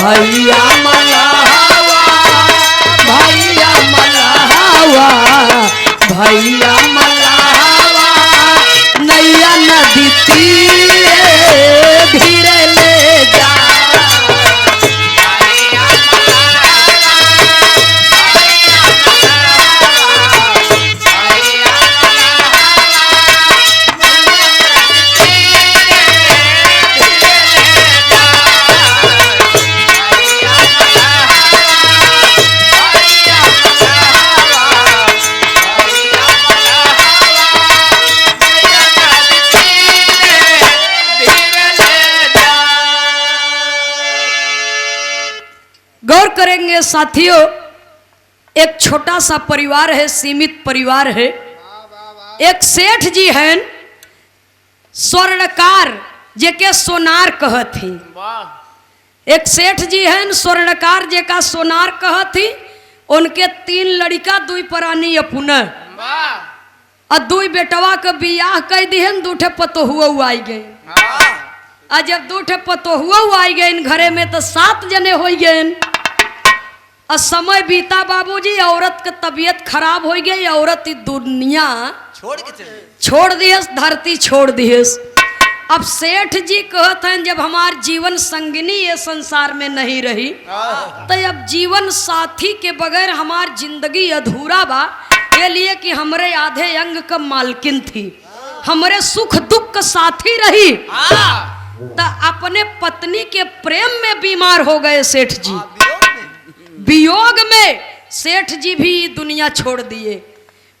भैया मल्हावा भैया मल्हावा भैया मल्हावा नैया नदी तीरे धीरे ले जा गौर करेंगे साथियों, एक छोटा सा परिवार है, सीमित परिवार है। एक सेठ जी हैं स्वर्णकार जेके सोनार कहती। एक सेठ जी हैं स्वर्णकार जेका सोनार कहती। उनके 3 लड़का 2 प्राणी अपना और 2 बेटवा के बियाह कह दिहन। 2 पतोहुआ आई गए। और जब 2 पतोहुआ आई गए घरे में तो 7 जने हो गए। और समय बीता बाबूजी, औरत की तबीयत खराब हो गई। औरत दुनिया छोड़ दियस, धरती छोड़ दियस। अब सेठ जी कहते हैं जब हमार जीवन संगिनी ये संसार में नहीं रही तो अब जीवन साथी के बगैर हमार जिंदगी अधूरा बा। ये लिए कि हमरे आधे अंग का मालकिन थी, हमरे सुख दुख का साथी रही। तो अपने पत्नी के प्रेम में बीमार हो गए सेठ जी। वियोग में सेठ जी भी दुनिया छोड़ दिए।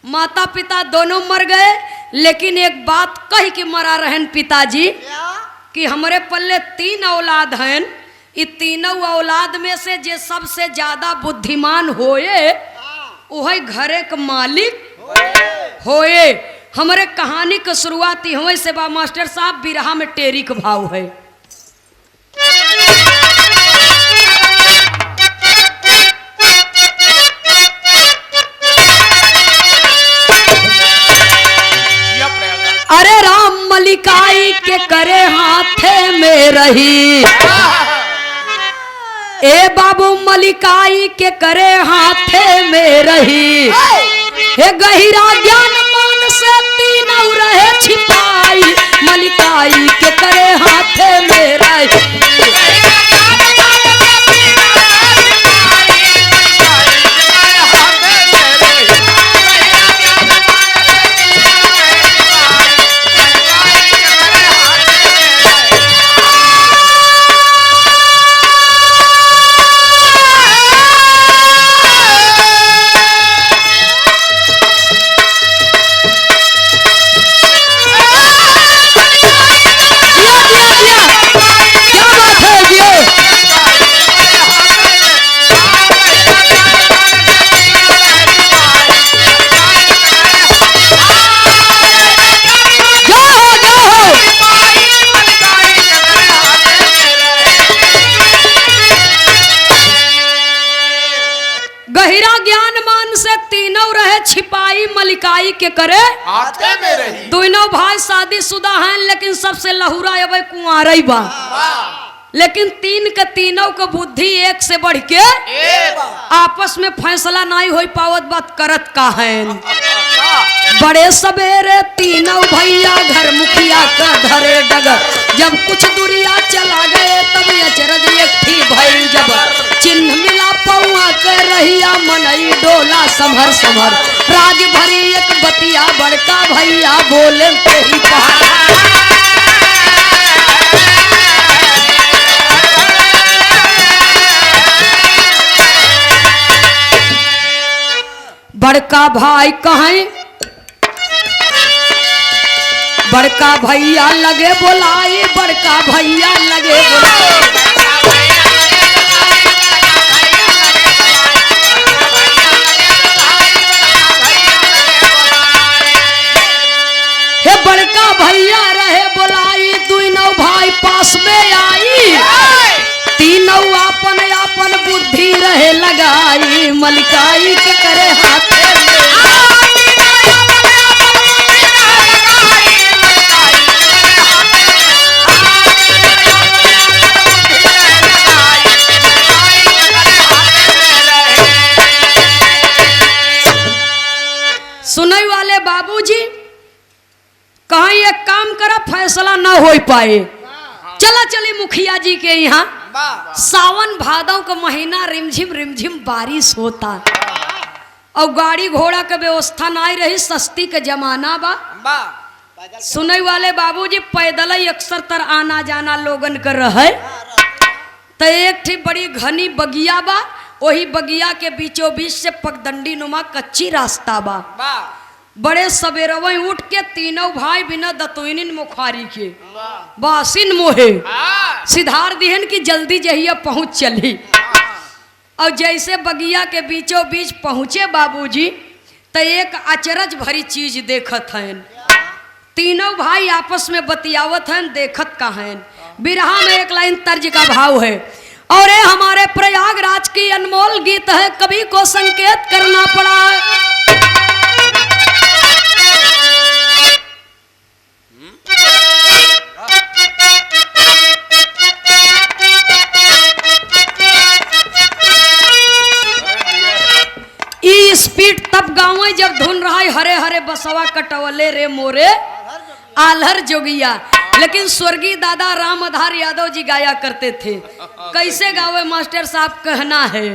माता पिता दोनों मर गए, लेकिन एक बात कह के मरा रहन पिताजी कि हमारे पल्ले 3 औलाद हैं। ये तीनों औलाद में से जे सबसे ज्यादा बुद्धिमान होए वही घरे के मालिक होए। हमारे कहानी की शुरुआत हो से बा मास्टर साहब, बिरहा में टेरी का भाव है। अरे राम मलिकाई के करे हाथे में रही। ए बाबू मलिकाई के करे हाथे में रही। हे गहिरा ज्ञान मान से 3 रहे छिपाई। मलिकाई के करे हाथे में रही। गहिरा ज्ञान मान से 3 रहे छिपाई। मलिकाई के करे हाथे में रही। दोनों भाई शादीशुदा हैं, लेकिन सबसे लहुरा अब कुंवारा बा। लेकिन 3 के तीनों का बुद्धि एक से बढ़ के आपस में फैसला नहीं हो पावत। बात करत का है। बड़े सवेरे 3 भैया घर मुखिया का धरे डगर। जब कुछ दूरिया चला गए तब अचरज एक थी भई जबर। चिन्ह मिला पौआ कर रहिया मनई डोला संभर संभर। राज भरी एक बतिया बड़का भैया बोले तेरी बड़का भाई कहें। बड़का भैया लगे बोलाई। बड़का भैया लगे बोलाई। हे बड़का भैया रहे बोलाई। 2 भाई पास में आई। 3 अपन अपन बुद्धि रहे लगाई। मलिकाई के करे हाथे में। सुनई वाले बाबूजी कहीं एक काम करा फैसला ना हो पाए, चला चली मुखिया जी के यहाँ। सावन भादव का महीना रिमझिम रिमझिम बारिश होता और गाड़ी घोड़ा के व्यवस्था ना रही, सस्ती के जमाना बा। सुनई वाले बाबूजी पैदल ही अक्सर तर आना जाना लोगन कर रहे। तो एक थी बड़ी घनी बगिया बा, वही बगिया के बीचों बीच से पगडंडी नुमा कच्ची रास्ता बा। बड़े सवेरवे उठ के तीनों भाई बिना दतुइन मुखारी के बासिन मोहे सिधार दिहन की जल्दी जहिया पहुंच चली। और जैसे बगिया के बीचों बीच पहुंचे बाबूजी तो एक अचरज भरी चीज देखत हैं। तीनों भाई आपस में बतियावत हैं, देखत का हैं। बिरहा में एक लाइन तर्ज का भाव है, और ये हमारे प्रयागराज की अनमोल गीत है, कवि को संकेत करना पड़ा है। ई स्पीड तब गाँव जब धुन रहा है, हरे हरे बसवा कटवले रे मोरे आल्हर जोगिया। लेकिन स्वर्गीय दादा राम आधार यादव जी गाया करते थे। कैसे गावे मास्टर साहब कहना है,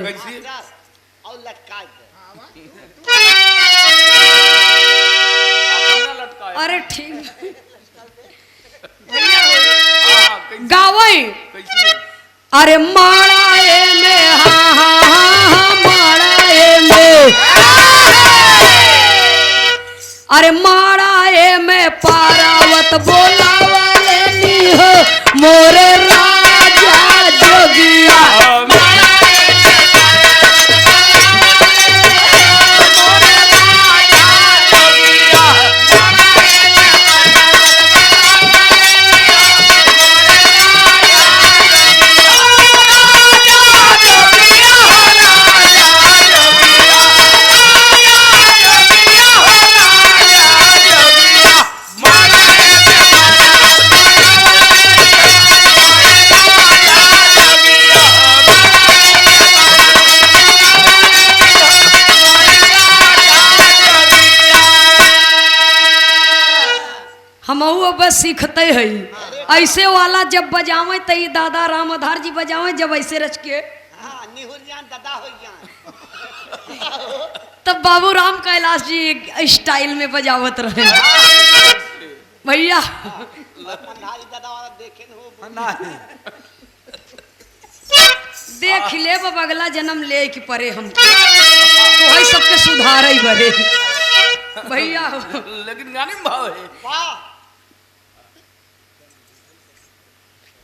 अरे ठीक गावे, अरे माड़ाए में हाँ हाँ हाँ माड़ाए में, अरे माड़ाए में पारावत बोला वाले नी हो मोरे राजा जोगिया। बस सीखते है ऐसे वाला जब बजावे तो दादा राम आधार जी बजावे, जब ऐसे रच के तब बाबू राम कैलाश जी स्टाइल में बजावत रहे भैया। देख ले अगला जन्म ले कि परे हम तो है सबके सुधार ही बरे भैया। लेकिन गाने में भाव है।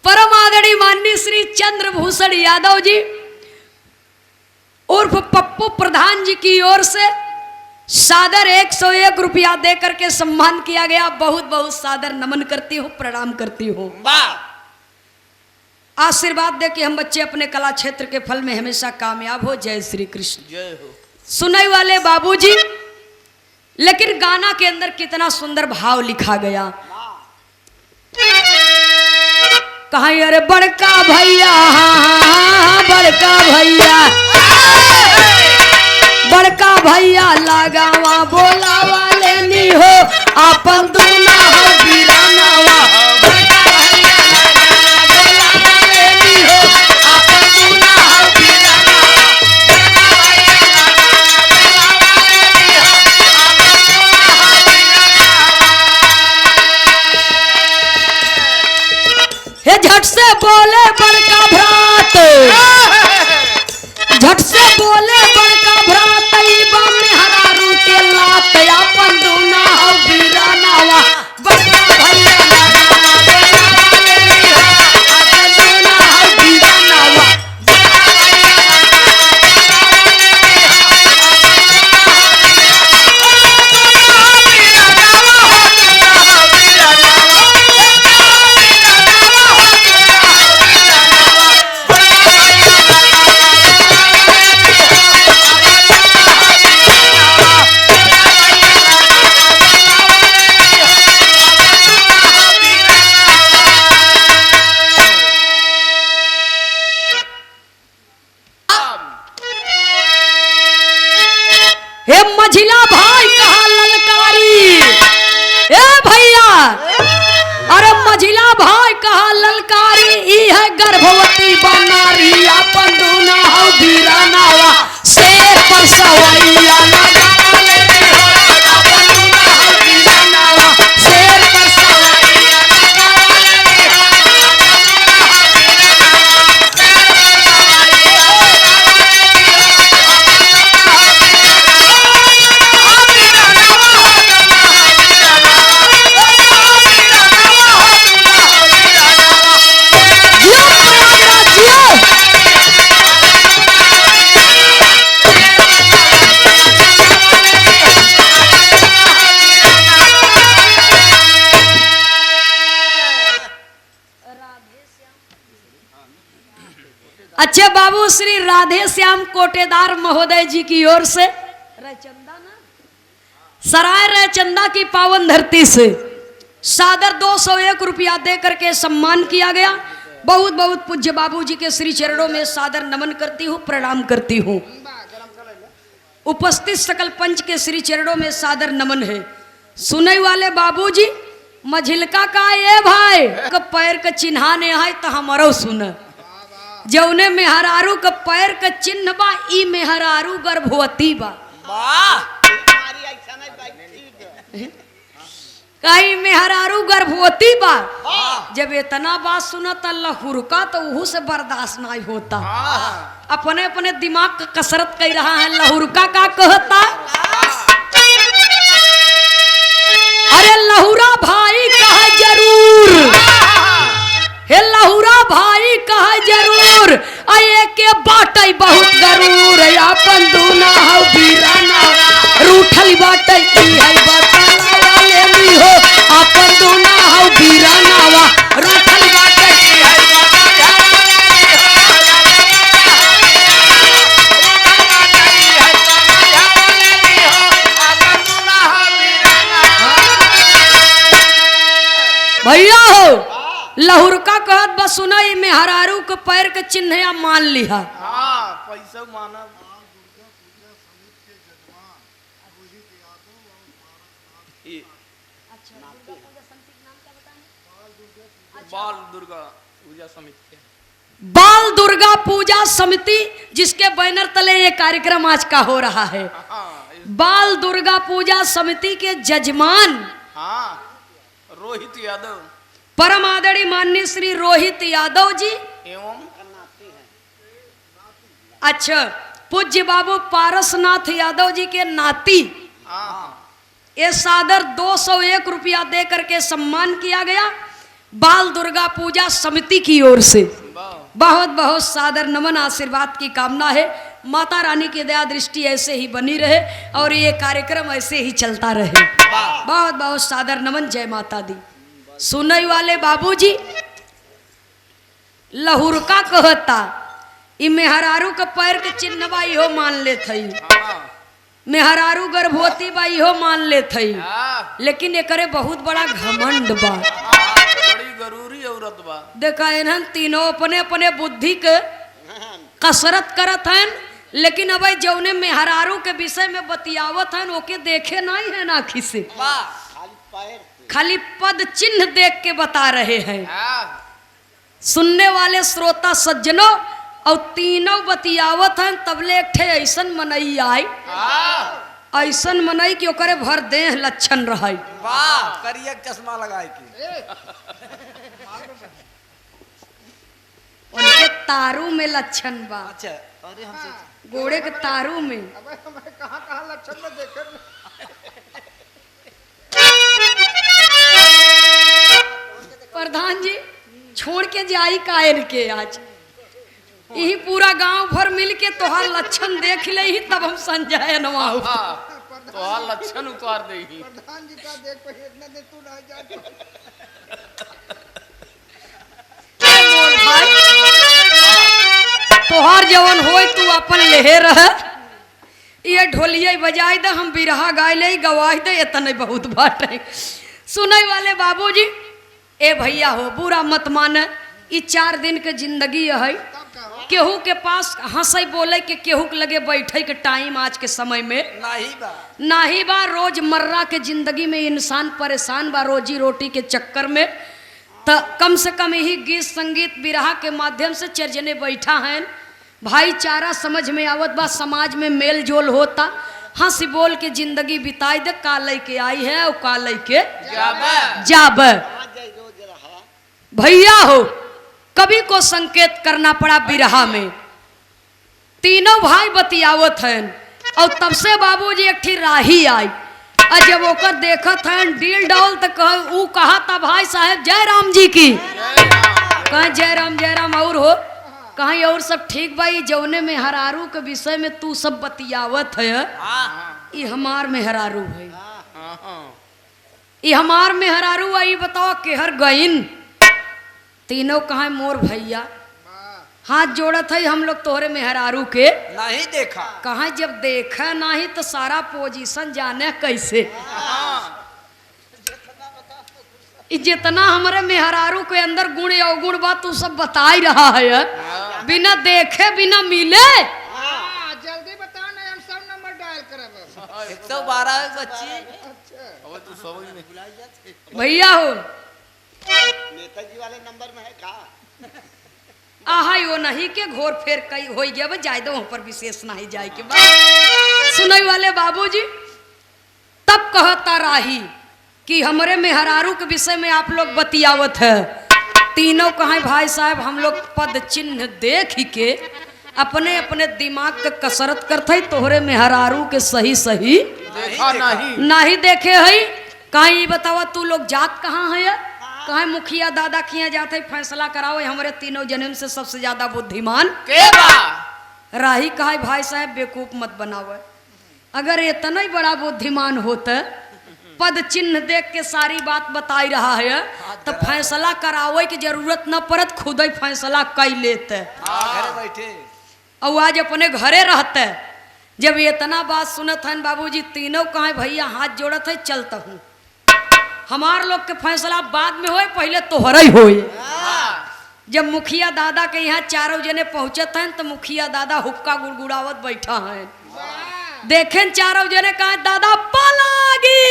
परम आदरणीय माननीय श्री चंद्रभूषण यादव जी उर्फ पप्पू प्रधान जी की ओर से सादर 101 रुपया देकर के सम्मान किया गया। बहुत बहुत सादर नमन करती हूँ, प्रणाम करती हूँ। आशीर्वाद दे कि हम बच्चे अपने कला क्षेत्र के फल में हमेशा कामयाब हो। जय श्री कृष्ण। जय हो। सुनने वाले बाबूजी, लेकिन गाना के अंदर कितना सुंदर भाव लिखा गया। कहीं अरे बड़का भैया बड़का भैया बड़का भैया लगावा बोला वाले नी हो अपन दूना हो वीरानावा। बड़का भैया लगावा बोला वाले नी हो अपन दूना हो वीरानावा। हे झट से बोले बड़का भ्रात, झट से बोले बड़का भ्रात, में हरा रू के लात अपन दूना हो वीरानावा। बड़का भैया लगावा बोला वाले नी हो अपन दूना हो वीरानावा। ललकारी ई है गर्भवती बनारी अपन दूना हौ बीरानावा शेर पर सवैया लगा लेती हो अपन दूना हौ बीरानावा शेर पर सवैया लगा लेती हो अच्छे बाबू श्री राधे श्याम कोटेदार महोदय जी की ओर से रैचंदा ना सराय रैचंदा की पावन धरती से सादर 201 रुपया दे करके सम्मान किया गया। बहुत बहुत पूज्य बाबू जी के श्री चरणों में सादर नमन करती हूँ, प्रणाम करती हूँ। उपस्थित सकल पंच के श्री चरणों में सादर नमन है। सुनने वाले बाबूजी मझिलका का ये भाई का पैर का चिन्हाने है तो हमारो सुन जौने मेहरारू का पैर का चिन्ह बा ई मेहरारू गर्भवती बा कहीं मेहरारू गर्भवती बा जब इतना बात सुना तो लहुरका तो वहू से बर्दाश्त नहीं होता। अपने अपने दिमाग का कसरत कर रहा है। लहुरका का कहता अरे लहुरा भाई कहा जरूर हे लहुरा भाई कहा जरूर आये के बाटई बहुत गरूर अपन दूना हौ बीराना रूठल बाटई की है बताला लेली हो अपन दूना हौ बीरानावा रूठल बाटई की है भैया हो लहुरका कहत बस सुनाई में हरारू के पैर के चिन्ह या मान लिहा। पैसा माना बाल दुर्गा पूजा समिति बाल दुर्गा पूजा समिति जिसके बैनर तले ये कार्यक्रम आज का हो रहा है। बाल दुर्गा पूजा समिति के जजमान रोहित यादव परम आदरणीय माननीय श्री रोहित यादव जी एवं अच्छा पूज्य बाबू पारसनाथ यादव जी के नाती ये सादर 201 रुपया दे करके सम्मान किया गया बाल दुर्गा पूजा समिति की ओर से। बहुत बहुत सादर नमन आशीर्वाद की कामना है। माता रानी की दया दृष्टि ऐसे ही बनी रहे और ये कार्यक्रम ऐसे ही चलता रहे। बहुत बहुत सादर नमन। जय माता दी। सुनई वाले बाबूजी लहुरका कहता ई मेहरारू के पैर के चिन्ह बा इहो मान ले थई मेहरारू गर्भवती बा इहो मान ले थई लेकिन एकरे बहुत बड़ा घमंड बा बड़ी गरूरी औरत बा। देखा इन्हन तीनों अपने अपने बुद्धि के कसरत करत हैं लेकिन अब जौने मेहरारू के विषय में बतियावत हैं ओके देखे नहीं है ना खिसे खाली पद चिन्ह देख के बता रहे हैं। सुनने वाले श्रोता सज्जनों और तीनों बतियावत हैं तबले एक ठे ऐसन मनई आई ऐसन मनई कि ओकरे भर देह लक्षण रहे। वाह करिया चश्मा लगाए के उनके तारू में लक्षण बा। अच्छा अरे हमसे घोड़े के तारू में कहाँ लक्षण में देखे प्रधान जी छोड़ के जाई कायर के आज यही पूरा गांव भर मिल के तोहार लक्षण देख ले ही तब हम संजय नवाऊ तो लक्षण उतार दे प्रधान जी का देख पे इतना दिन तू नहीं जा तोहार जवन होय तू अपन लेहे रह ये ढोलिया बजाई दे हम बिरहा गाय ले गवाही दे इतने बहुत बाटे। सुनई वाले बाबूजी ए भैया हो बुरा मत माने ई 4 दिन के जिंदगी है केहू के पास हंसई बोले के केहू के लगे बैठे के टाइम आज के समय में नहीं बा। रोजमर्रा के जिंदगी में इंसान परेशान बा रोजी रोटी के चक्कर में तो कम से कम यही गीत संगीत बिरहा के माध्यम से चर्जने बैठा हैं, भाईचारा समझ में आवत बा, समाज में मेल जोल होता, हंसी बोल के जिंदगी बिताई दे, का लेके आई है और का लेके जाब। भैया हो कवि को संकेत करना पड़ा बिरहा में। तीनों भाई बतियावत हैं और तब से बाबूजी एक ठी राही आई, और जब ओकर देखत हैं डील डाल तो कहा था भाई साहब जय राम जी की, कहीं जय राम और हो कहीं और सब ठीक भाई, जौने में हरारू के विषय में तू सब बतियावत है ये हमार में हरारू है, ये हमार में हरारू है, बताओ केहर गईन। तीनों कहा मोर भैया हाथ जोड़त है, हम लोग तोहरे मेहरारू के नहीं देखा, कहा जब देखा नहीं तो सारा पोजीशन जाने कैसे, जितना हमारे मेहरारू के अंदर गुण अवगुण बात तू सब बता ही रहा है, बिना देखे बिना मिले। जल्दी बता नहीं हम सब नंबर डायल करब। 112 बच्ची अब तू समझ में भैया हो नेताजी वाले नंबर में है का? आहा यो नहीं के घोर फेर कई हो गया जाए दो वहां पर विशेष नहीं जाए के बाद सुनई वाले बाबूजी तब कहता राही कि हमारे मेहरारू के विषय में आप लोग बतियावत है। तीनों कहे भाई साहब हम लोग पद चिन्ह देख ही के अपने अपने दिमाग के कसरत करते, तोहरे मेहरारू के सही सही देखा नहीं देखे है। कहीं बतावा तू लोग जात कहाँ है, कहे मुखिया दादा किया जाते फैसला कराओ, हमारे तीनों जन्म से सबसे ज्यादा बुद्धिमान के बा? राही कहा भाई साहब बेवकूफ मत बनाओ, अगर इतना ही बड़ा बुद्धिमान होता पद चिन्ह देख के सारी बात बताई रहा है तो फैसला करावे की जरूरत न पड़त, खुद ही फैसला कर लेते घरे बैठे और आज अपने घरे रहते। जब इतना बात सुनत है बाबूजी तीनों कहे भैया हाथ जोड़त है चलता हूँ, हमार लोग के फैसला बाद में होए पहले तोहरा ही होए। जब मुखिया दादा के यहाँ चारों जने पहुंचत हैं तो मुखिया दादा हुक्का गुड़गुड़ावत बैठा है, देखें चारों जने कहा दादा पालागी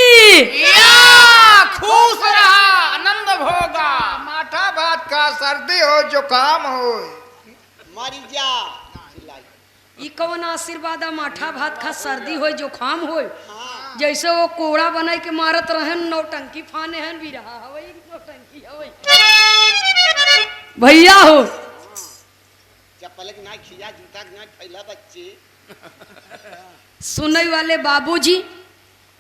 खुश रहा आनंद भोगा, माठा भात का सर्दी हो जुकाम हो मारी जा ई कौन आशीर्वाद है, माठा भात खा सर्दी हो जुकाम हो, जैसे वो कोड़ा बनाए के मारत रहे नौटंकी फाने हैं भी रहा हवई नौटंकी हवई। भैया हो चप्पल के ना खिया जूता के ना फैला बच्चे सुनई वाले बाबूजी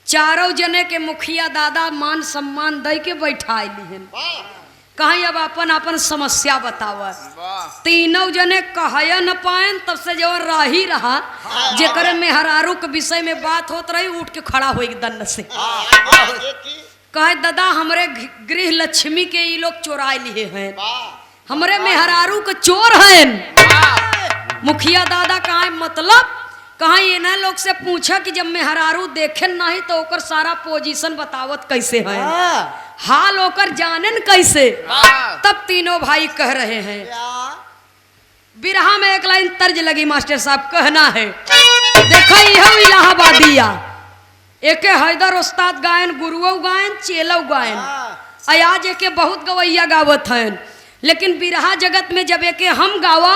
चारों जने के मुखिया दादा मान सम्मान दे के बैठा हैं, कहीं अब अपन अपन समस्या बतावा। तीनों जने कहे न पाए तब से जो राही रहा जेकर मेहरारू के विषय में बात होत रही उठ के खड़ा हो दन से कहे दादा हमरे गृह लक्ष्मी के ये लोग चोरा लिए हैं, हमरे मेहरारू के चोर हैं। मुखिया दादा कहा मतलब कहा ये ना लोग से पूछा कि जब मेहरारू देखे नहीं तो ओकर सारा पोजीशन बतावत कैसे है, हाल ओकर जानन कैसे। तब तीनों भाई कह रहे हैं, बिरहा में एक लाइन तर्ज लगी मास्टर साहब, कहना है देखा यह इलाहाबादिया एक हैदर उस्ताद गायन गुरुओ गायन चेलव गायन अयाज एके बहुत गवैया गावत हैं, लेकिन बिरहा जगत में जब एके हम गावा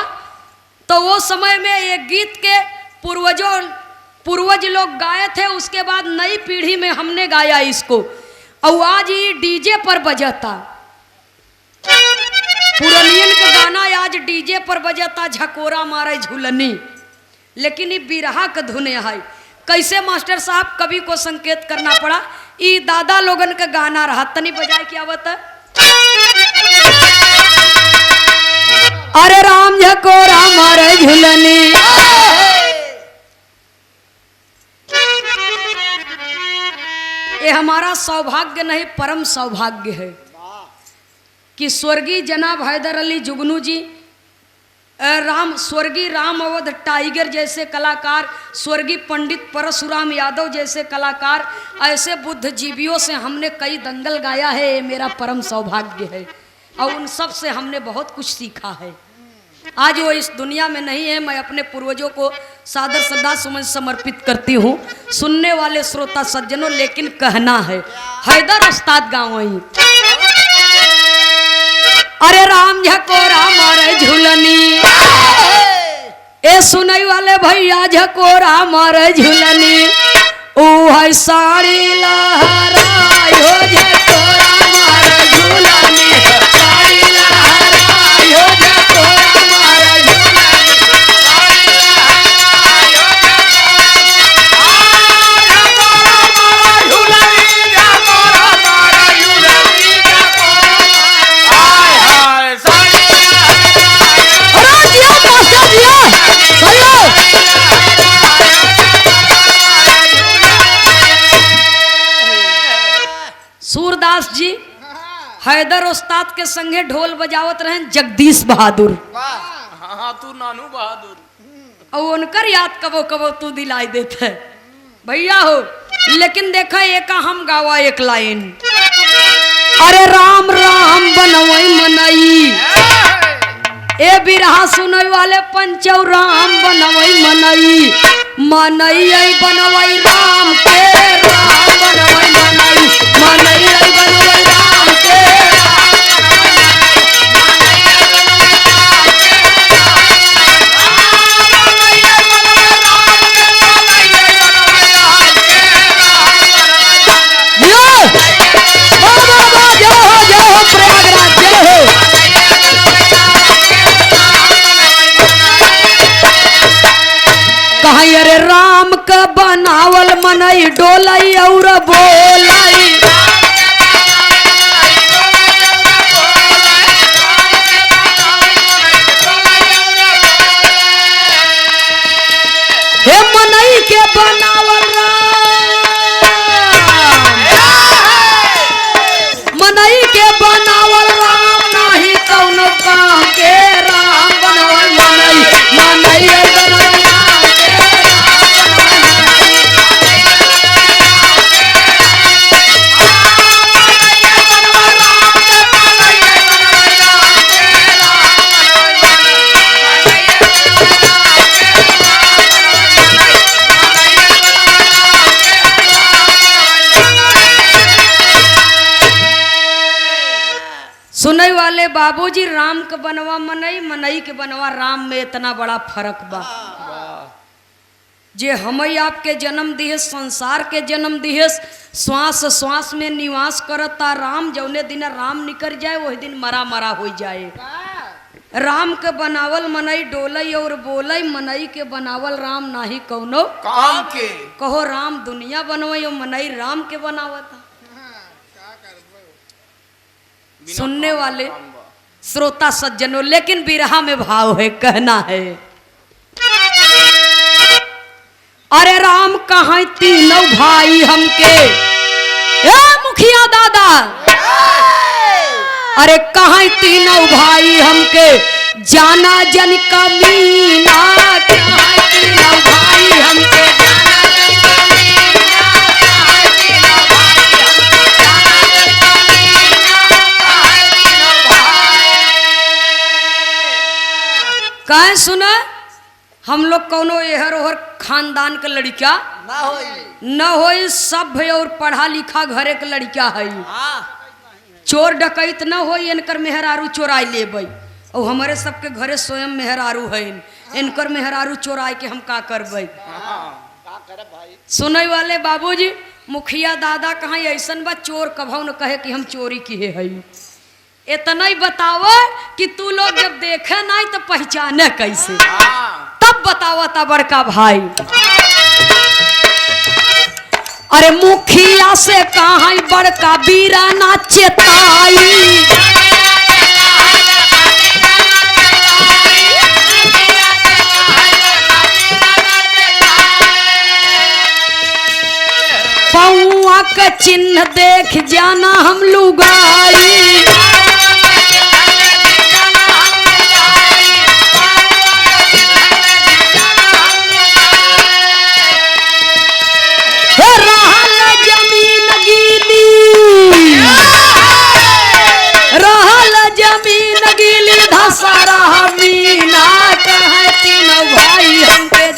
तो वो समय में एक गीत के पूर्वज लोग गाए थे, उसके बाद नई पीढ़ी में हमने गाया इसको और आज ये डीजे पर बजाता, पुरानियन का गाना आज डीजे पर बजाता झकोरा मारे झूलनी, लेकिन ये बिरहा का धुन है। कैसे मास्टर साहब कवि को संकेत करना पड़ा, ये दादा लोगन का गाना रहा, तनी बजाए क्या बता। अरे राम झकोरा मारे झूलनी ये हमारा सौभाग्य नहीं परम सौभाग्य है कि स्वर्गीय जनाब हैदर अली जुगनू जी स्वर्गीय राम अवध टाइगर जैसे कलाकार, स्वर्गीय पंडित परशुराम यादव जैसे कलाकार, ऐसे बुद्धिजीवियों से हमने कई दंगल गाया है, ये मेरा परम सौभाग्य है और उन सब से हमने बहुत कुछ सीखा है। आज वो इस दुनिया में नहीं है, मैं अपने पूर्वजों को सादर श्रद्धा सुमन समर्पित करती हूँ। सुनने वाले श्रोता सज्जनों लेकिन कहना है हैदर उस्ताद गाँव वहीं अरे राम झकोरा मारे झूलनी, ए सुनई वाले भैया झकोरा मारे झूलनी, ओ है साड़ी लहराई हो झकोरा मारे झूलनी, साड़ी लहराई हो झकोरा मारे झूलनी, साड़ी लहराई हो झकोरा मारा झूलनी, हाय हाय साड़ी अरे जिया मास्टर जिया सही हो। सूरदास जी हैदर उस्ताद के संगे ढोल बजावत रहे जगदीश बहादुर, हाँ हाँ तू नानू बहादुर और उनकर याद कबो कबो तू दिलाई देते भैया हो। लेकिन देखा एक हम गावा एक लाइन, अरे राम राम बनवई मनई, ए बिरहा सुनई वाले पंचौ राम बनवई मनई, मनई बनवई राम के, राम बनवई मनई, मनई बनवई राम के, जय हो प्रयागराज जय हो। कहीं अरे राम का बनावल मनई डोलई और बोलई, हे मनई के बनावल राम, मनई के बनावल राम नाही कौनो काम के, राम बनवल मनई, मनई बनवल राम के, सुनई वाले बाबूजी राम के बनवा मनई, मनई के बनवा राम में इतना बड़ा फर्क बा। जे हमई आपके जन्म दिहे, संसार के जन्म दिहे, श्वास श्वास में निवास करता राम, जौने दिन राम निकल जाए वही दिन मरा मरा हो जाए। राम के बनावल मनई डोलई और बोलई, मनई के बनावल राम नाही कौनो काम के, कहो राम दुनिया बनवई और मनई राम के बनावता। सुनने वाले श्रोता सज्जनों, लेकिन बिरहा में भाव है, कहना है, अरे राम कहाँ तीनों भाई हमके, ए मुखिया दादा, अरे कहाँ तीनों भाई हमके, जाना जन कमीना, कहाँ तीनों भाई हमके, जाना जन कमीना, कहाँ तीनों भाई हमके, जाना जन कमीना, कहाँ तीनों भाई। कहे सुना हम लोग कौनो एहर ओहर खानदान के लड़का न होई, सभ्य और पढ़ा लिखा घरे के लड़का है, चोर डकैत न होई, इनकर मेहरारू चोराई लेबै, और हमारे सबके घरे स्वयं मेहरारू है, इनकर मेहरारू चोराई के हम का करबै। सुनई वाले बाबूजी मुखिया दादा कहाँ ऐसन बा, चोर कभौ न कहे कि हम चोरी किए है, इतना ही बताओ कि तू लोग जब देखे नहीं तो पहचाने कैसे, तब बतावा था बड़का भाई। अरे मुखिया से कहाँ बड़का बीरा नाचेताई, पौआ का चिन्ह देख जाना हम लुगाई, जमीन गीली धसारा मीना, कहाँ तीनों भाई हमके,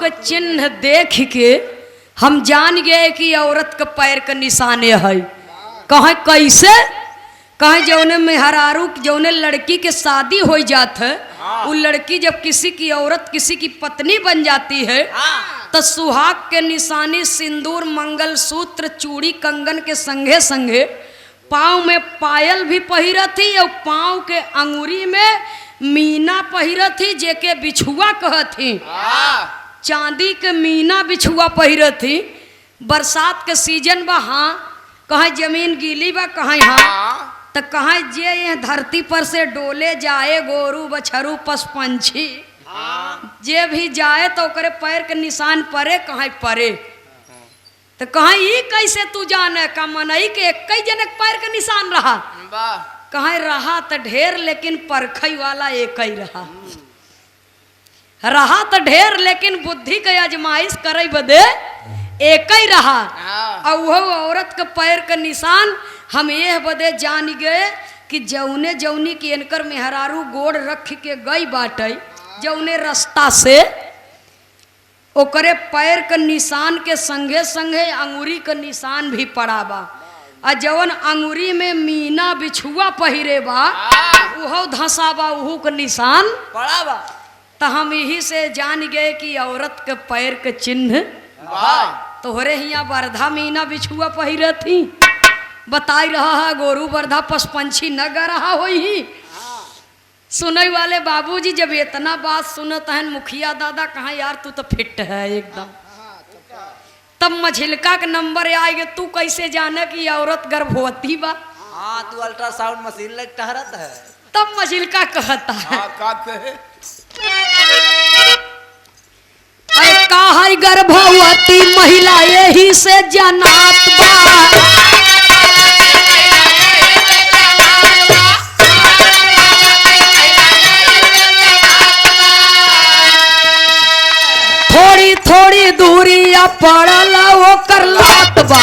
के चिन्ह देख के हम जान गए कि औरत के पैर के निशाने है। कहे कैसे? कहे जौने मेहरारू जौने लड़की के शादी हो जात है, वो लड़की जब किसी की औरत किसी की पत्नी बन जाती है तो सुहाग के निशानी सिंदूर मंगलसूत्र चूड़ी कंगन के संगे संगे पाँव में पायल भी पहिरती और पाँव के अंगूरी में मीना पहिरती, जेके बिछुआ कहती। चांदी के मीना बिछुआ पहिरती। बरसात के सीजन बा, हाँ कहे जमीन गीली बा, कहे हाँ तो कहे जे ये धरती पर से डोले जाए गोरू बछरू पशु पंछी, जे भी जाए तो ओकरे पैर के निशान परे, कहे परे। तो कहे ई कैसे तू जाने का मनई के एक जने पैर के निशान रहा? कहे रहा तो ढेर लेकिन परखई वाला एक ही रहा। रहा तो ढेर लेकिन बुद्धि के आजमाइश करे बदे एक ही रहा। और वो औरत के पैर के निशान हम यह बदे जान गए कि जौने जौनी की इनकर मेहरारू गोड़ रख के गई बाटे जौने रास्ता से, ओकरे पैर के निशान के संगे संगे अंगूरी के निशान भी पड़ा बा। आ जवन अंगूरी में मीना बिछुआ पहिरे बा उहो धंसा बा, उहू के निशान पड़ा बा। तो हम यही से जान गए कि औरत के पैर के चिन्ह तोहरे हिया वर्धा मीना बिछुआ पहिरे थी। बताई रहा है गोरू वर्धा पशु पंछी न गा रहा हो ही। सुनई वाले बाबूजी जब इतना बात सुनत हैं मुखिया दादा, कहा यार तू तो फिट है एकदम। तब मझिलका के नंबर आएगा, तू कैसे जाने कि औरत गर्भवती बा? हाँ तू अल्ट्रासाउंड मशीन लग टहरत है। तब मझिलका कहता है का कहे? अरे का है गर्भवती महिला यही से जनात बा। थोड़ी थोड़ी दूरिया पड़ल ओकर लात बा।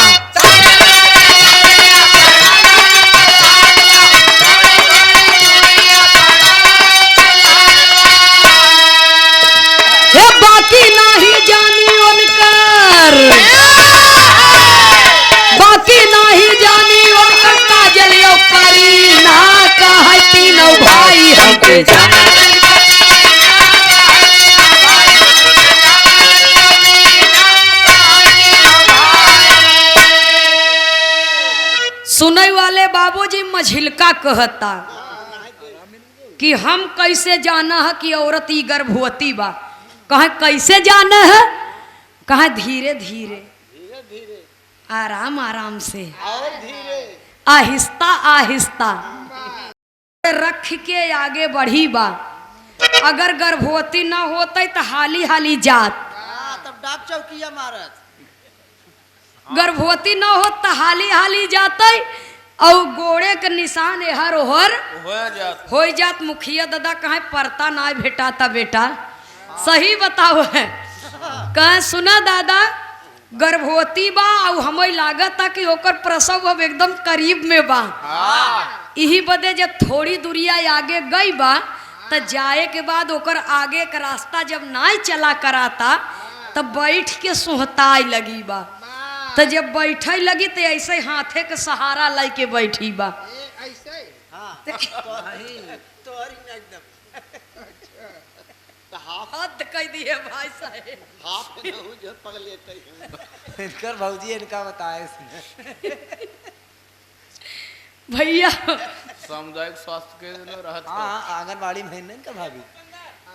हे बाकी नहीं जानी उनकर, बाकी नहीं जानी उनकर काजल यो करीना का है तीनों भाई हमके जाना। सुनई वाले बाबूजी मझिलका कहता कि हम कैसे जाना है कि औरत ई गर्भवती बा। कहे कैसे जाना है? कहे धीरे धीरे आराम आराम से और धीरे आहिस्ता आहिस्ता रख के आगे बढ़ी बा। अगर गर्भवती ना होते तो हाली हाली जात, तब डाक चौकिया मारत। गर्भवती ना हो तो हाली हाली जाते और गोड़े के निशान हर ओहर हो जात। मुखिया दादा कहे परता ना भेटाता बेटा, सही बताओ है। कहे सुना दादा गर्भवती बा और हमें लागत कि ओकर प्रसव अब एकदम करीब में बा। यही बदे जब थोड़ी दूरिया आगे गई बा तो जाए के बाद ओकर आगे का रास्ता जब ना चला कराता तब बैठ के सोहताई लगी बा। तो जब बैठे लगी तो ऐसे हाथे के सहारा लाई के बैठी बा। ऐसे हद कह दिए भाई साहब। हाथ में हो जो पकड़ लेते हैं। इनकर भौजी इनका बताए इसने। भैया सामुदायिक स्वास्थ्य केंद्र रहत। हाँ आंगनबाड़ी में है ना इनका भाभी।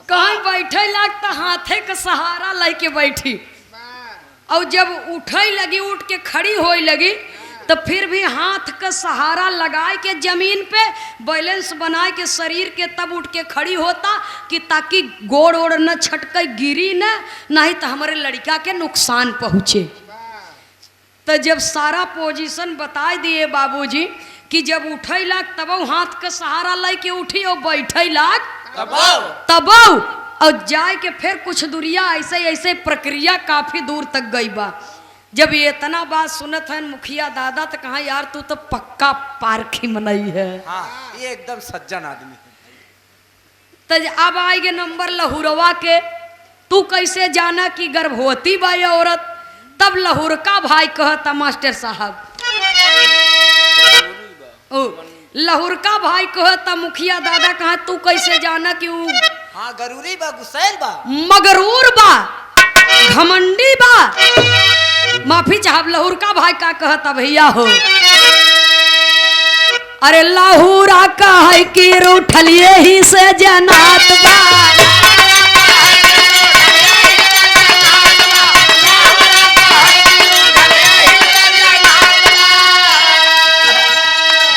कहीं बैठे लगता हाथे के सहारा लाई के बैठी और जब उठे लगी उठ के खड़ी होए लगी तो फिर भी हाथ का सहारा लगाए के जमीन पे बैलेंस बनाए के शरीर के तब उठ के खड़ी होता कि ताकि गोड़ ओड़ न छटके गिरी न, नहीं तो हमारे लड़का के नुकसान पहुँचे। तो जब सारा पोजीशन बता दिए बाबूजी कि जब उठे लाग तब हाथ का सहारा लाई के उठी और बैठे लाग तब और जाए के फिर कुछ दूरिया ऐसे ऐसे प्रक्रिया काफी दूर तक गई बा। जब ये इतना बात सुनत है मुखिया दादा तो कहा यार तू तो पक्का पारखी मनई है। हाँ ये एकदम सज्जन आदमी है। तो अब आएगे नंबर लहुरवा के, तू कैसे जाना कि गर्भवती बा ये औरत। तब लहुरका भाई कहता मास्टर साहब, ओ लहुरका भाई कहता मुखिया दादा कहा तू कैसे जाना कि वो हाँ गरूरी बा गुस्सैल बा। मगरूर बा, घमंडी बा। माफी चाहब, लहुरका भाई का कहता भैया हो, अरे लहुरा का है कि रूठलिए ही से जनात बा।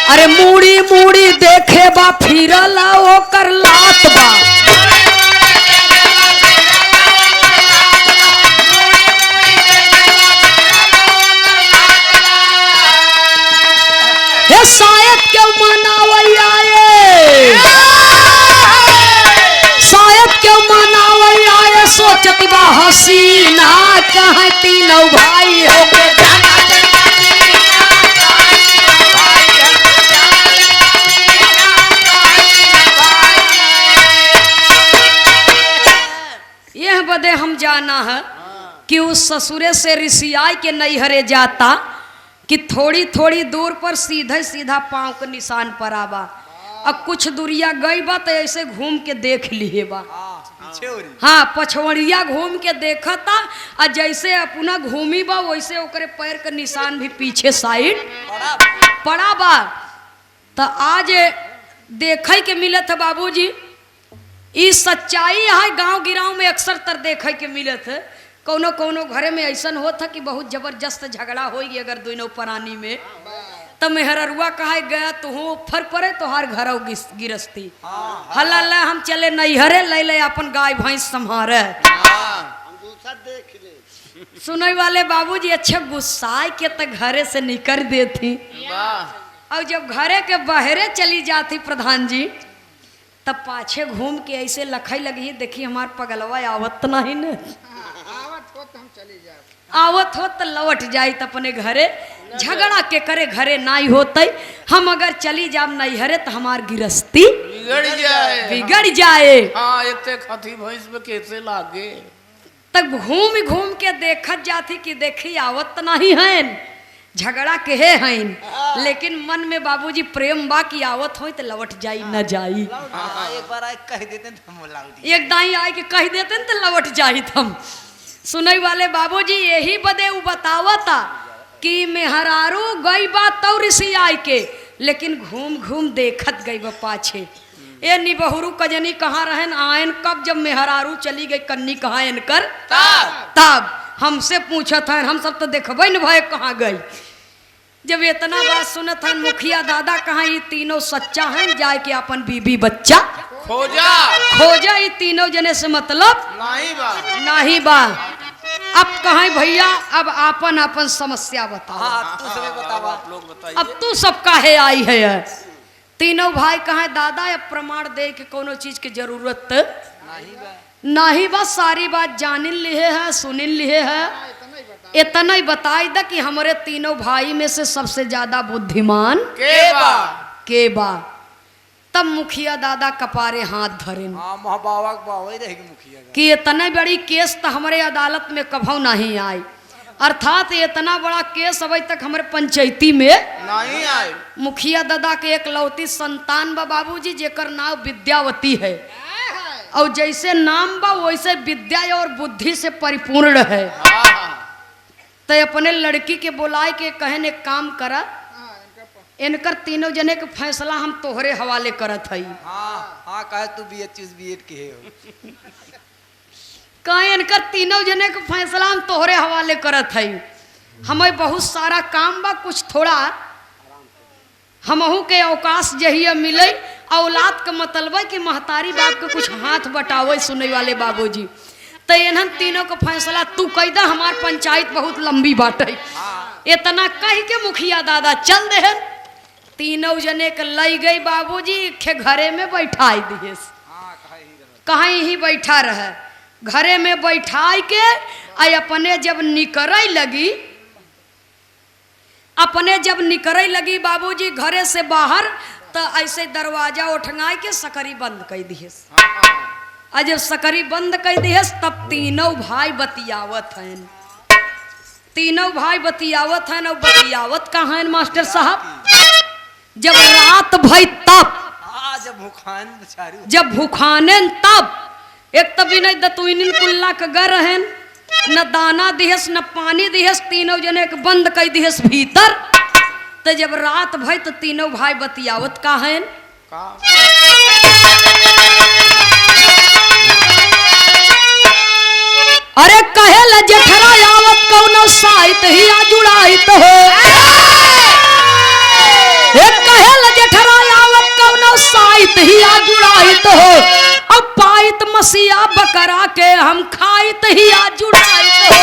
अरे मूड़ी मूड़ी देखे बा फिरला ओकर लात बा। हे शायद क्यों मनावल आए, शायद क्यों मनावल आए, सोचत बा हसीना कहाँ तीनों भाई हो के यह बदे हम जाना है कि उस ससुरे से रिसियाई के नैहरे जाता कि थोड़ी थोड़ी दूर पर सीधे सीधा पांव के निशान पर आवा। अब कुछ दूरिया गई बा तो ऐसे घूम के देख लिए बा। पीछे हो रही। हाँ पछवड़िया घूम के देखता और जैसे अपना घूमी बा वैसे ओकरे पैर के निशान भी पीछे साइड पड़ा बा। तो आज देखे के मिलत है बाबूजी, ई सच्चाई है गांव गिराव में अक्सर तर देखे के मिलत है। कोनो कोनो घरे में ऐसा होता कि बहुत जबरदस्त झगड़ा होगी अगर दोनों प्राणी में, तो मेहररुआ कहा गया तू फर पड़े तोहार घर गिरस्ती हल्ला ला हम चले नैहरे ले ले अपन गाय भैंस संभारे। हम दूसरा देख ले। सुनने वाले बाबूजी अच्छे गुस्साए के तो घरे से निकल देती, और जब घरे के बहरे चली जाती प्रधान जी तब पाछे घूम के ऐसे लखई लगी, देखी हमार पगलवा आवत नहीं न, आवत हो तो हम चली जाए। आवत हो तो लौट जाई तो अपने घरे। झगड़ा के करे घरे नाई होते, हम अगर चली जाम नैहरे तो हमार गिरस्ती बिगड़ जाए। हाँ इतने खती भैंस में कैसे लागे। तब घूम घूम के देखत जाती कि देखी आवत नहीं है, झगड़ा के हैं, लेकिन मन में बाबूजी प्रेम बा कि आवत हो तो लौट जाई न जाई। एक बार आए कह देते तो हम लौट एक दाई आए के कह देते तो लौट जाई हम। सुनई वाले बाबूजी यही बदे उ बतावता कि मेहरारू गई बा तो ऋषि आय के, लेकिन घूम घूम देखत गई बा पाछे। ए निबहुरू कजनी कहाँ रहन आयन, कब जब मेहरारू चली गई कन्नी कहाँ इनकर तब हमसे पूछत है, हम सब तो देखबे न भाई कहाँ गई। जब इतना बात सुनत है मुखिया दादा कहाँ ये तीनों सच्चा हैं, जाए के अपन बीबी बच्चा खोजा खोजा। ये तीनों जने से मतलब नहीं बा। नहीं बा। अब कहाँ भैया अब आपन आपन समस्या बताओ। हाँ तू सबे बतावा। आप लोग बताइए। अब तू सब काहे आई है। तीनों भाई कहाँ दादा अब प्रमाण दे के कोनो चीज की जरूरत नहीं बस सारी बात जानिन लिए है सुनिन लिए है। इतना ही बताई दा कि हमारे तीनों भाई में से सबसे ज्यादा बुद्धिमान के बा। तब मुखिया दादा कपारे हाथ धरे हाँ महाबावा बावई रहेगी मुखिया का। कि इतने बड़ी केस तो हमारे अदालत में कभू नहीं आई, अर्थात इतना बड़ा केस अभी तक हमारे पंचायती में नहीं आए। मुखिया दादा के एक लौती संतान बा बाबूजी जेकर नाम विद्यावती है, और जैसे नाम बा वैसे विद्या और बुद्धि से परिपूर्ण है। तो अपने लड़की के बुलाए के कहन एक काम करा, इनकर तीनों जने के फैसला हम तोहरे हवाले करत हई। हाँ हाँ कहे तू BHS के हो। कहे इनकर तीनों जने के फैसला हम तोहरे हवाले करत हई। हमें बहुत सारा काम बा, कुछ थोड़ा हमहू के अवकाश जहिया मिले। औलाद का मतलब है कि महतारी बाप के कुछ हाथ बटावे सुनने वाले बाबूजी। तो इन्हन तीनों का फैसला तू कह दा, हमार पंचायत बहुत लंबी बाटे। इतना कह के मुखिया दादा चल दे। तीनों जने के लई गई बाबूजी के घरे में बैठाई दिए। कहाँ ही बैठा रहे, घरे में बैठाई के आई अपने जब निकरई लगी, अपने जब निकरई लगी बाबूजी घरे से बाहर, तो ऐसे दरवाजा उठंगाई के सकरी बंद कर दिए। और जब सकरी बंद कर दिहस तब तीनों भाई बतियावत हैं। तीनों भाई बतियावत हैं और बतियावत कहाँ हैं मास्टर साहब? जब रात भई तब, हाँ जब भूखान बेचारी जब भूखाने तब एक तभी नहीं दतुइन कुल्ला के गर हैं, न दाना दिहस न पानी दिहस, तीनों जने के बंद कर दिहस भीतर। तो जब रात भई तो तीनों भाई बतियावत का हैं। अरे कहे ल जेठरा आवत कौनो साइत ही आ जुड़ाइत हो, कहे ल जेठरा आवत कौनो साइत ही आ जुड़ाइत हो, अब पाइत मसीहा बकरा के हम खाइत ही आ जुड़ाइत हो।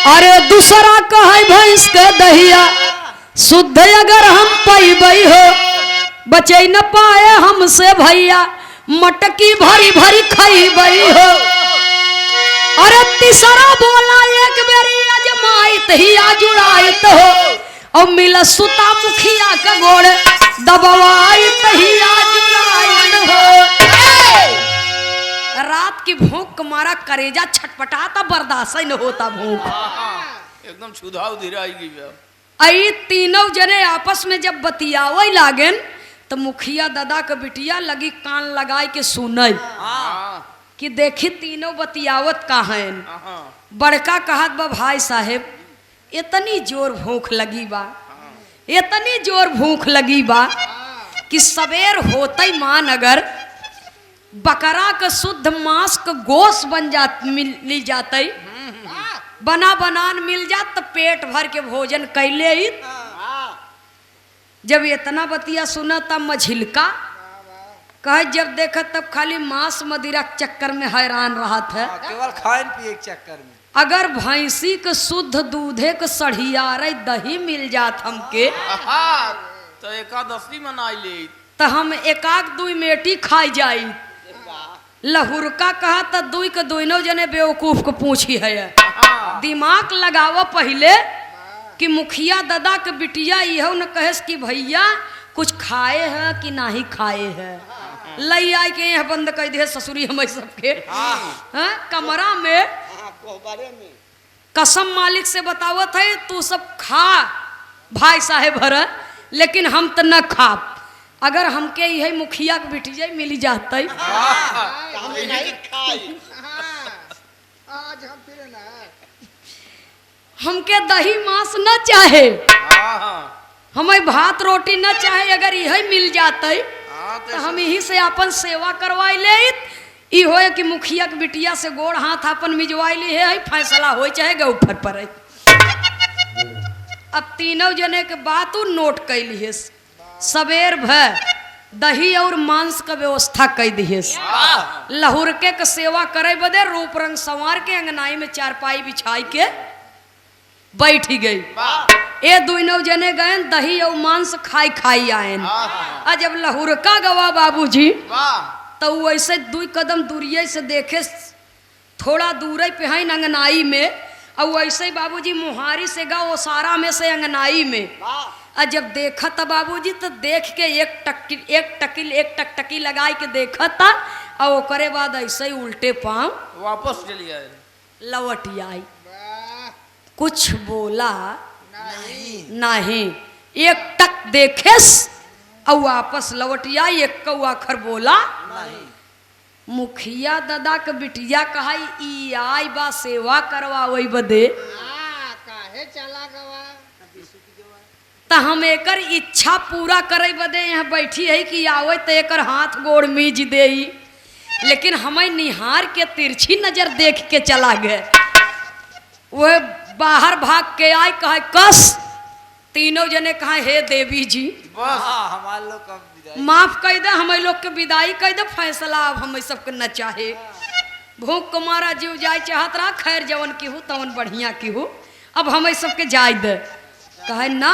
अरे दूसरा कहे भैंस के दहिया शुद्ध अगर हम पैबई हो, बचे न पाए हमसे भैया मटकी भरी भरी खैबई हो। अरे तीसरा बोला एक बेरी अजमाइत ही आ जुड़ाइत हो, और मिला सुता मुखिया का गोड़ दबवाइत ही आ जुड़ाइत हो। रात की भूख के मारा करेजा छटपटाता, बर्दाश्त ही न होता भूख। एकदम छुधाव धीराई। आई तीनों जने आपस में जब बतियावे लागेन तो मुखिया दादा के बिटिया लगी कान लगाए के सुनई कि देखी तीनों बतियावत का हैं। बड़का कहत बा भाई साहेब इतनी जोर भूख लगी बा, इतनी जोर भूख लगी बा कि सवेर होते मान अगर बकरा का शुद्ध मांस का गोश्त बन जात मिल जाते, बना बनान मिल जात तो पेट भर के भोजन कैले ही। जब इतना बतिया सुना तब मझिलका कहे जब देखा तब खाली मांस मदिरा के चक्कर में हैरान रहा था। केवल खाए पिए के चक्कर में। अगर भैंसी के शुद्ध दूधे के सढ़ियारे दही मिल जात हमके तो एकादशी मनाई ले तो हम एकाक दुई मेटी खाई जाई। लहुरका कहा तो दुई के दोनों जने बेवकूफ को पूछी है। दिमाग लगावा पहले कि मुखिया दादा के बिटिया यह न कहेस कि भैया कुछ खाए है कि नहीं खाए है। लई आई के यहाँ बंद कर दे ससुरी हम सबके कमरा में कसम मालिक से बतावत है तू सब खा भाई साहेब भर, लेकिन हम तो न खा। अगर हमके यही मुखिया के बिटिया मिली जाते आज हम फिर ना हमके दही मांस न चाहे, हमें भात रोटी न चाहे, अगर यही मिल जाते तो हम यही से अपन सेवा करवाई ले। ई हो कि मुखिया के बिटिया से गोड़ हाथ अपन मिजवाई ली है, फैसला हो चाहे गऊफर पर। अब तीनों जने के बात नोट कैली है। सवेर भर दही और मांस का व्यवस्था कर दी है। लहुरके के सेवा करे बदे रूप रंग संवार के अंगनाई में चारपाई बिछाई के बैठी गई। ये दोनों जने गए दही और मांस खाई खाई आए। और जब लहुरका गवा बाबूजी तो वैसे दुई कदम दूरिये से देखे, थोड़ा दूर पे है अंगनाई में, और वैसे ही बाबूजी मुहारी से गा ओसारा में से अंगनाई में। और जब देखा था बाबूजी तो देख के एक टकटकी लगाई के देखा था, और ओकरे बाद ऐसे ही उल्टे पांव वापस चली आए। लौट आई। कुछ बोला नहीं, एक टक देखेस और वापस लौट आई। एक आखर बोला नहीं। मुखिया दादा के बिटिया कहा ई आई बा सेवा करवा वही बदे काहे चला गवा तो हम एकर इच्छा पूरा करे बदे यहाँ बैठी है कि आवे तो एकर हाथ गोड़ मीज दे। लेकिन हमें निहार के तिरछी नजर देख के चला गए। वह बाहर भाग के आए, कहे कस। तीनों जने कहा हे देवी जी बस हमारे लोग कब विदाई माफ कर दे, हम लोग के विदाई कर दे, फैसला अब हम सबके न चाहे। भूख को मारा जीव जाए चाहत रहा, खैर जवन की हो तवन बढ़िया की हो, अब हम सबके जाय दे। कहे ना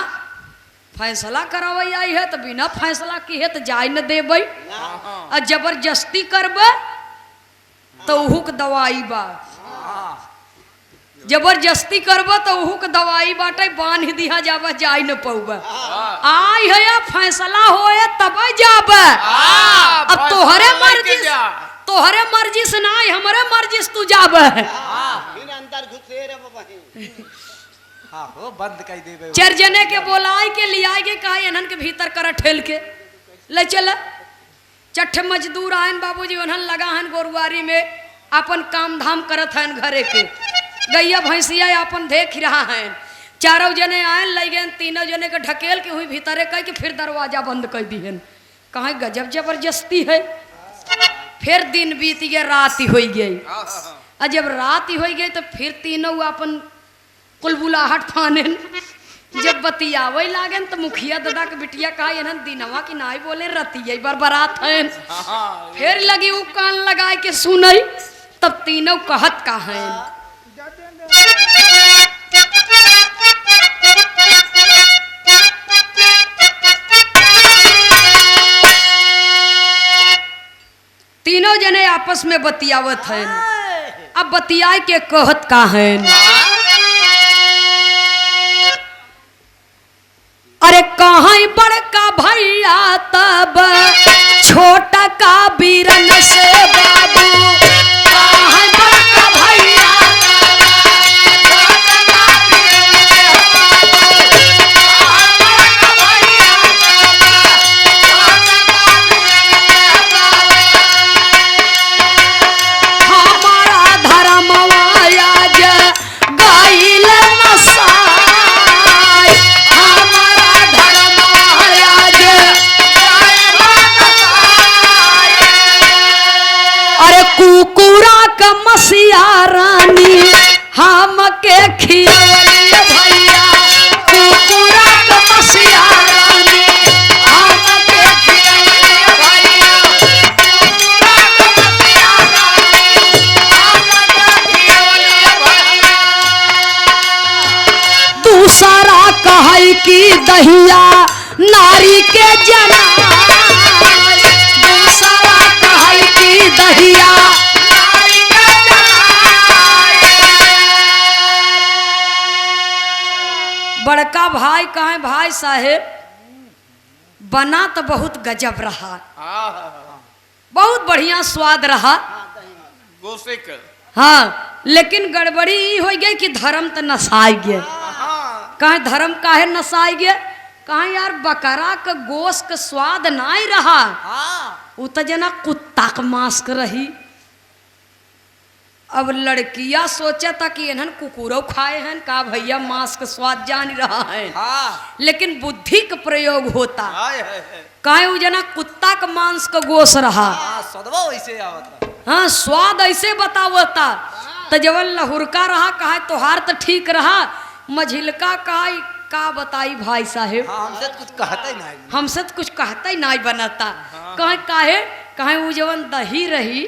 फैसला करावे आई है तो बिना फैसला की है तो जाय न देबै और जबरदस्ती करबे तो उहू के दवाई बा जबरदस्ती करबे तो उहू के दवाई बाटे बांध दिया जाबे जाय न पौबे आई है या फैसला होए तब जाबे अब तोहरे मर्जी से नहीं हमारे मर्जी से तू जाबे फिर अंदर घुसे रे बाबा हाँ हो बंद कर देबे चार जने के बोलाए के लियाए के कहा इन्हन के भीतर कर ठेल के ले चल चट्ठे मजदूर आयन बाबूजी उन्हन लगा हन गोरुआरी में अपन काम धाम करत हन घरे के गैया भैंसिया अपन देख रहा है चारों जने आयन लग गए तीनों जने के ढकेल के हुई भीतरे कह के फिर दरवाजा बंद कर दिहन कहा गजब जबरदस्ती है। फिर दिन बीत गया रात ही हो गई और जब रात ही हो गई तो फिर तीनों अपन कुलबुलाहट फाने जब बतियावे लागे तो मुखिया दादा के बिटिया कहा एनन दिनवा की नाई बोले रतिया बार बारात है फिर लगी उ कान लगाए के सुनई तब तीनों कहत का है तीनों जने आपस में बतियावत हैं अब बतियाए के कहत का है अरे कहाँ बड़का भैया तब छोटा का बीरन से बाबू कहाँ बड़का भैया हमारा धर्म आज गाइल नसाय अरे कुकुरा का मसिया रानी हम के खियवली भैया कुकुरा का मसिया रानी हम के खियवली भैया कुकुरा का मसिया रानी हम के खियवली भैया दूसरा कहै की दहिया नारी के जना दूसरा कहै की दहिया नारी के बड़का भाई कहे भाई साहेब बना तो बहुत गजब रहा बहुत बढ़िया स्वाद रहा गोसे कर हाँ लेकिन गड़बड़ी ई हो गई कि धर्म तो नसाई गए कहे धर्म काहे नसाई गए कहा यार बकरा का गोश्त का स्वाद नहीं रहा वो तो जना कुत्ता का मांस रही। अब लड़कियां सोचा था कि इन्हन कुकुरो खाए हैं का भैया मांस का स्वाद जान रहा है लेकिन बुद्धि का प्रयोग होता कहे वो जना कुत्ता का मांस का गोश्त रहा वैसे आवता हाँ स्वाद ऐसे बतावता तो जवन लहुरका रहा कहा तोहार तो ठीक रहा मझिलका कहा का बताई भाई साहेब हमसे कुछ कहता ही नहीं हमसे तो कुछ कहता ही नहीं बनता कहे काहे कहे वो जवन दही रही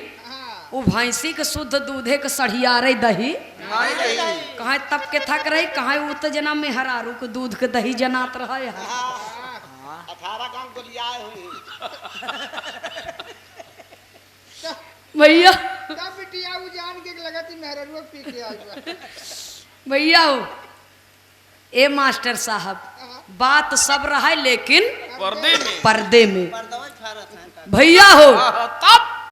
वो भैंसी के शुद्ध दूधे के सढ़िया रही दही कहे तब के थक रही कहे वो तो जना मेहरारू के दूध के दही जनात रहे 18 गांव गोलियाए हुई भैया तब बिटिया वो जान के लगती मेहररुआ पी के आई भैया ए मास्टर साहब बात सब रहा है लेकिन पर्दे में पर्दे में पर्दवा फारत है भैया हो तब